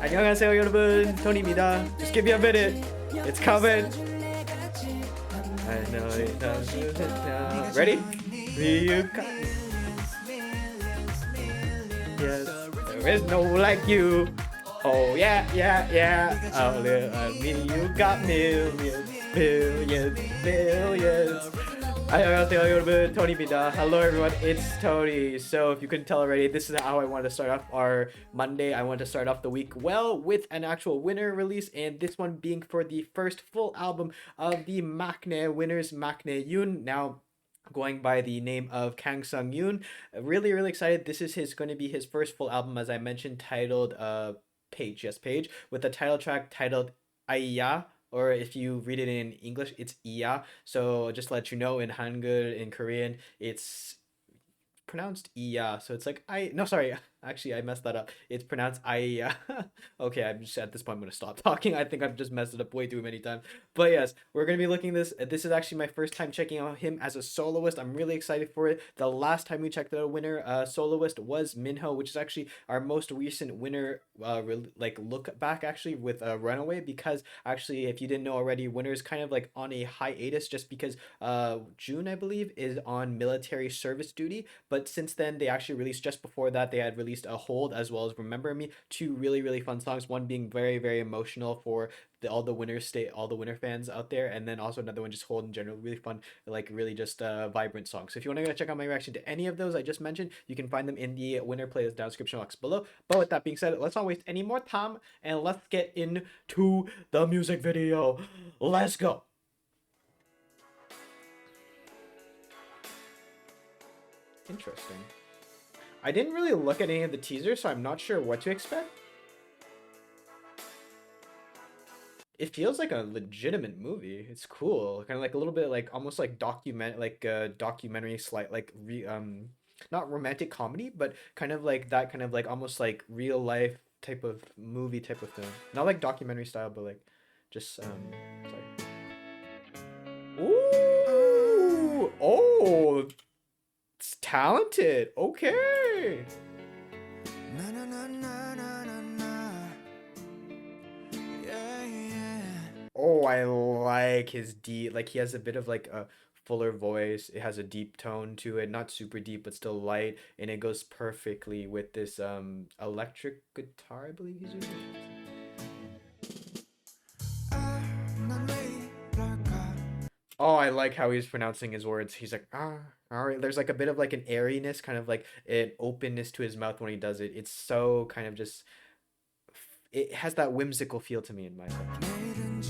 안녕하세요 여러분, 토니입니다. Just give me a minute. It's coming. I know it doesn't now. Ready? You got me. Yes, there is no like you. Oh yeah, yeah, yeah. Oh, me, you got millions, billions, billions. 안녕하세요 여러분, 토니입니다. Hello everyone, it's Tony. So if you couldn't tell already, this is how I wanted to start off our Monday. I wanted to start off the week well with an actual winner release, and this one being for the first full album of the maknae winners, maknae Yoon. Now going by the name of KANG SEUNG YOON. Really excited. This is going to be his first full album, as I mentioned, titled Page, with a title track titled IYAH, or if you read it in English, it's IYAH. So just to let you know, in Hangul, in Korean, it's pronounced IYAH. So it's like actually I messed that up. It's pronounced IYAH. Okay, I'm just at this point I'm gonna stop talking. I think I've just messed it up way too many times. But yes, we're gonna be looking at this. This is actually my first time checking out him as a soloist. I'm really excited for it. The last time we checked out a winner soloist was Minho, which is actually our most recent winner look back actually with Runaway, because actually if you didn't know already, winner is kind of like on a hiatus just because June, I believe, is on military service duty. But since then, they actually released, just before that, they had released a Hold as well as Remember Me, two really fun songs, one being very emotional for all the winner fans out there, and then also another one, just Hold in general, really fun, like really just vibrant song. So if you want to go check out my reaction to any of those I just mentioned, you can find them in the winner playlist down description box below. But with that being said, let's not waste any more time and let's get into the music video. Let's go. Interesting. I didn't really look at any of the teasers, so I'm not sure what to expect. It feels like a legitimate movie. It's cool, kind of like a little bit like almost like documentary, slight not romantic comedy, but kind of like that, kind of like almost like real life type of movie type of film. Not like documentary style, but like just sorry. Ooh, oh. It's talented. Okay. Oh, I like his deep, like he has a bit of like a fuller voice. It has a deep tone to it, not super deep but still light, and it goes perfectly with this electric guitar, I believe he's using. Oh, I like how he's pronouncing his words. He's like, all right. There's like a bit of like an airiness, kind of like an openness to his mouth when he does it. It's so kind of just, it has that whimsical feel to me in my opinion.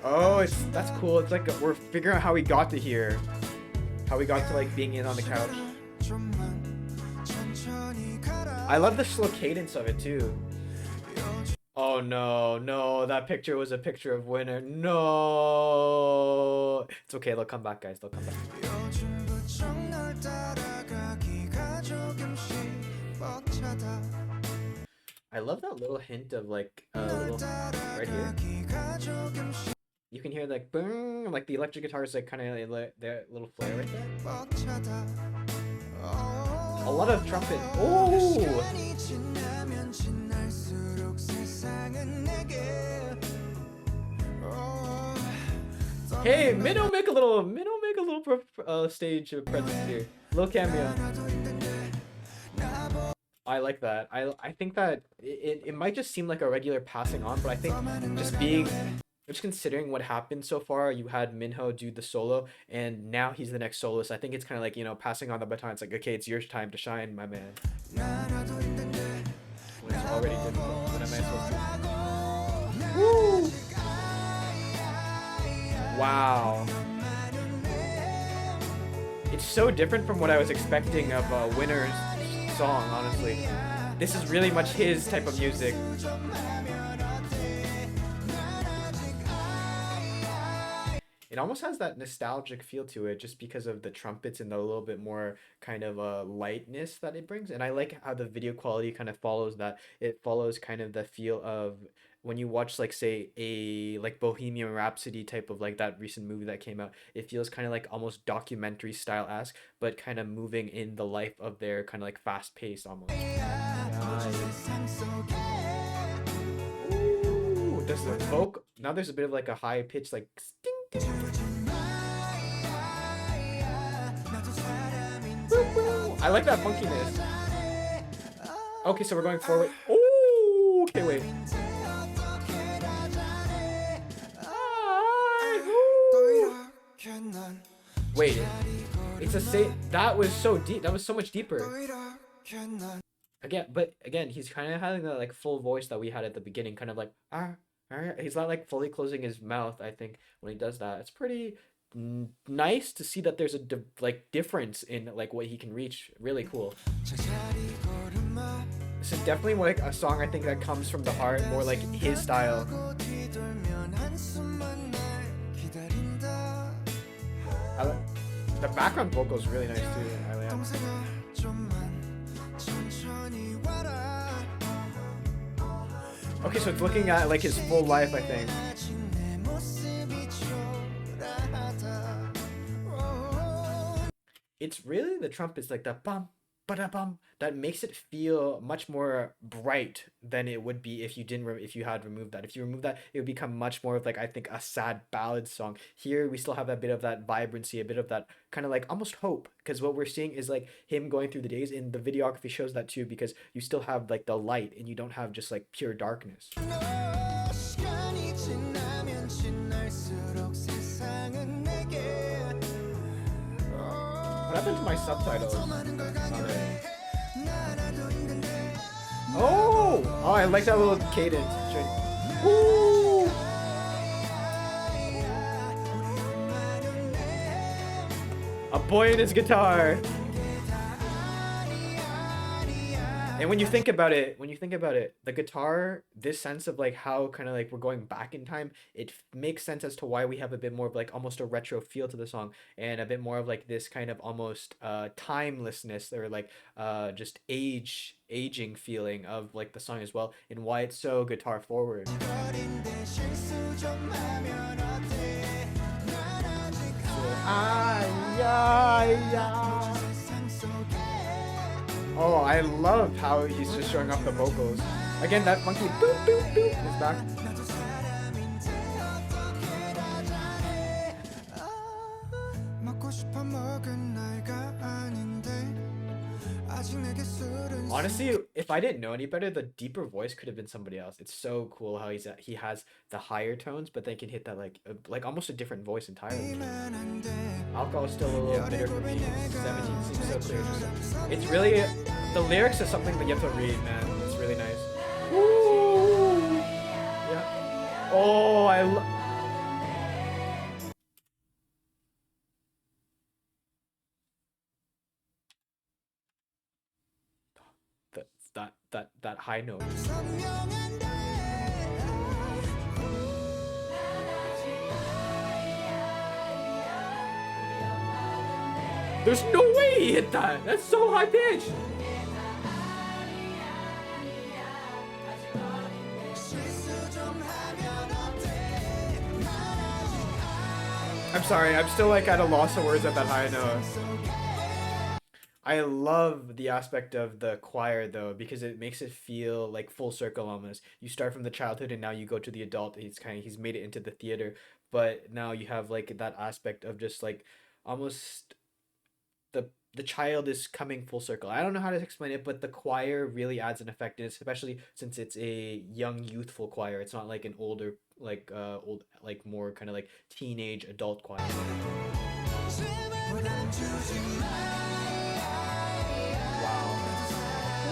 Oh, that's cool. It's like we're figuring out how we got to here. How we got to like being in on the couch. I love the slow cadence of it too. Oh no, that picture was a picture of winner. No, it's okay, they'll come back, guys, they'll come back. I love that little hint of like little right here. You can hear like boom, like the electric guitar is like kind of the little flare right there. A lot of trumpet. Oh! Hey, Minho make a little stage presence here. Little cameo. I like that. I think that it might just seem like a regular passing on, but I think just considering what happened so far, you had Minho do the solo, and now he's the next soloist. I think it's kind of like, you know, passing on the baton. It's like, okay, it's your time to shine, my man. When it's already difficult, what am I supposed to do? Woo! Wow. It's so different from what I was expecting of a Winner's song, honestly. This is really much his type of music. it almost has that nostalgic feel to it just because of the trumpets and the little bit more kind of lightness that it brings. And I like how the video quality kind of follows that. It follows kind of the feel of when you watch like say a like Bohemian Rhapsody type of like that recent movie that came out. It feels kind of like almost documentary style esque, but kind of moving in the life of their kind of like fast pace almost. Ooh, does the vocal now there's a bit of like a high pitch like sting, ding. I like that funkiness. Okay, so we're going forward. Oh, okay, wait. Wait, it's a say that was so deep. That was so much deeper. Again, but again, he's kind of having that like full voice that we had at the beginning, kind of like he's not like fully closing his mouth. I think when he does that, it's pretty nice to see that there's a like difference in like what he can reach. Really cool. This is definitely like a song I think that comes from the heart, more like his style. The background vocal is really nice too. I like. Okay, so it's looking at like his full life, I think. It's really the trumpets like the bum ba bum that makes it feel much more bright than it would be if you didn't if you had removed that. If you remove that, it would become much more of like I think a sad ballad song. Here we still have a bit of that vibrancy, a bit of that kind of like almost hope, because what we're seeing is like him going through the days, and the videography shows that too, because you still have like the light and you don't have just like pure darkness. What happened to my subtitles? Oh, I like that little cadence. Woo! A boy and his guitar. And when you think about it, the guitar, this sense of like how kind of like we're going back in time, it makes sense as to why we have a bit more of like almost a retro feel to the song, and a bit more of like this kind of almost timelessness, or like just aging feeling of like the song as well, and why it's so guitar forward. Oh, I love how he's just showing off the vocals. Again, that funky boop boop boop is back. Honestly, if I didn't know any better, the deeper voice could have been somebody else. It's so cool how he has the higher tones, but they can hit that like almost a different voice entirely. Alcohol is still a little bitter for me. 17 seems so clear. It's really the lyrics is something that you have to read, man. It's really nice. Woo! Yeah. Oh, I love. That high note. There's no way he hit that. That's so high pitched. I'm sorry. I'm still like at a loss of words at that high note. I love the aspect of the choir though, because it makes it feel like full circle almost. You start from the childhood and now you go to the adult. He's made it into the theater, but now you have like that aspect of just like almost the child is coming full circle. I don't know how to explain it, but the choir really adds an effect, and especially since it's a young youthful choir. It's not like an older old like more kind of like teenage adult choir.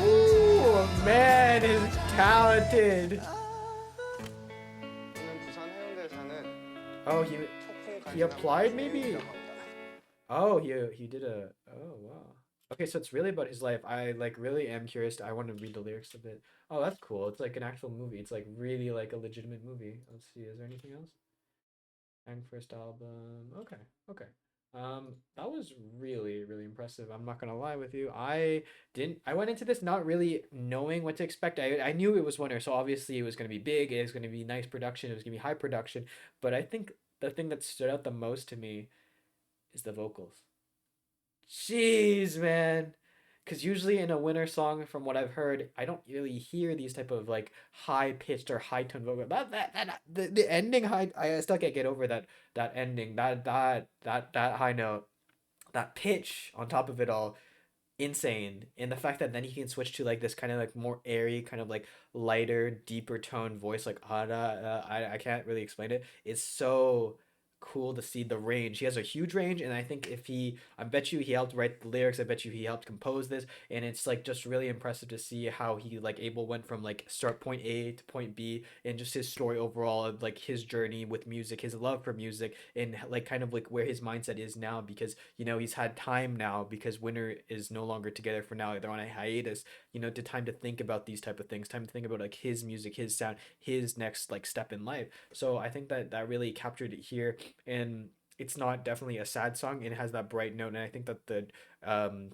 Ooh, man is talented. Oh, he applied maybe? Oh, he did a. Oh, wow. Okay, so it's really about his life. I like really am curious. I want to read the lyrics a bit. Oh, that's cool. It's like an actual movie. It's like really like a legitimate movie. Let's see. Is there anything else? Kang first album. Okay, okay. That was really, really impressive. I'm not gonna lie with you. I went into this not really knowing what to expect. I knew it was winter, so obviously it was gonna be big, it was gonna be nice production, it was gonna be high production. But I think the thing that stood out the most to me is the vocals. Jeez, man. Because usually in a winter song, from what I've heard, I don't really hear these type of like high pitched or high tone vocal. The ending high, I still can't get over that ending, that high note, that pitch on top of it all, insane. And the fact that then he can switch to like this kind of like more airy, kind of like lighter, deeper tone voice, like I can't really explain it. It's so cool to see the range. He has a huge range, and I think if I bet you he helped write the lyrics. I bet you he helped compose this, and it's like just really impressive to see how he like able went from like start point A to point B, and just his story overall of like his journey with music, his love for music, and like kind of like where his mindset is now, because he's had time now, because Winter is no longer together for now. They're on a hiatus, to time to think about these type of things, time to think about like his music, his sound, his next like step in life. So I think that really captured it here, and it's not definitely a sad song. It has that bright note, and I think that um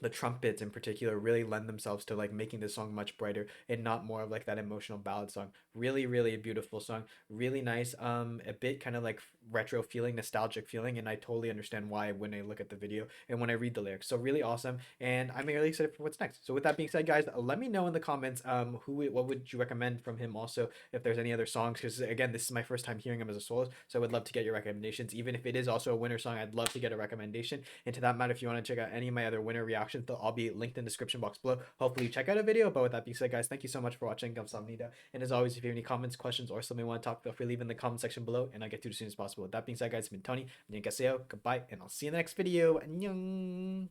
the trumpets in particular really lend themselves to like making the song much brighter and not more of like that emotional ballad song. Really, really a beautiful song. Really nice. A bit kind of like retro feeling, nostalgic feeling, and I totally understand why when I look at the video and when I read the lyrics. So really awesome, and I'm really excited for what's next. So with that being said, guys, let me know in the comments what would you recommend from him, also if there's any other songs, because again, this is my first time hearing him as a soloist, so I would love to get your recommendations. Even if it is also a winter song, I'd love to get a recommendation. And to that matter, if you want to check out any of my other winter reactions, they'll all be linked in the description box below. Hopefully you check out a video. But with that being said, guys, thank you so much for watching. 감사합니다. And as always, if you have any comments, questions, or something you want to talk, feel free to leave in the comment section below, and I'll get to it as soon as possible. With that being said, guys, it's been Tony. 안녕히 가세요. Goodbye, and I'll see you in the next video. 안녕.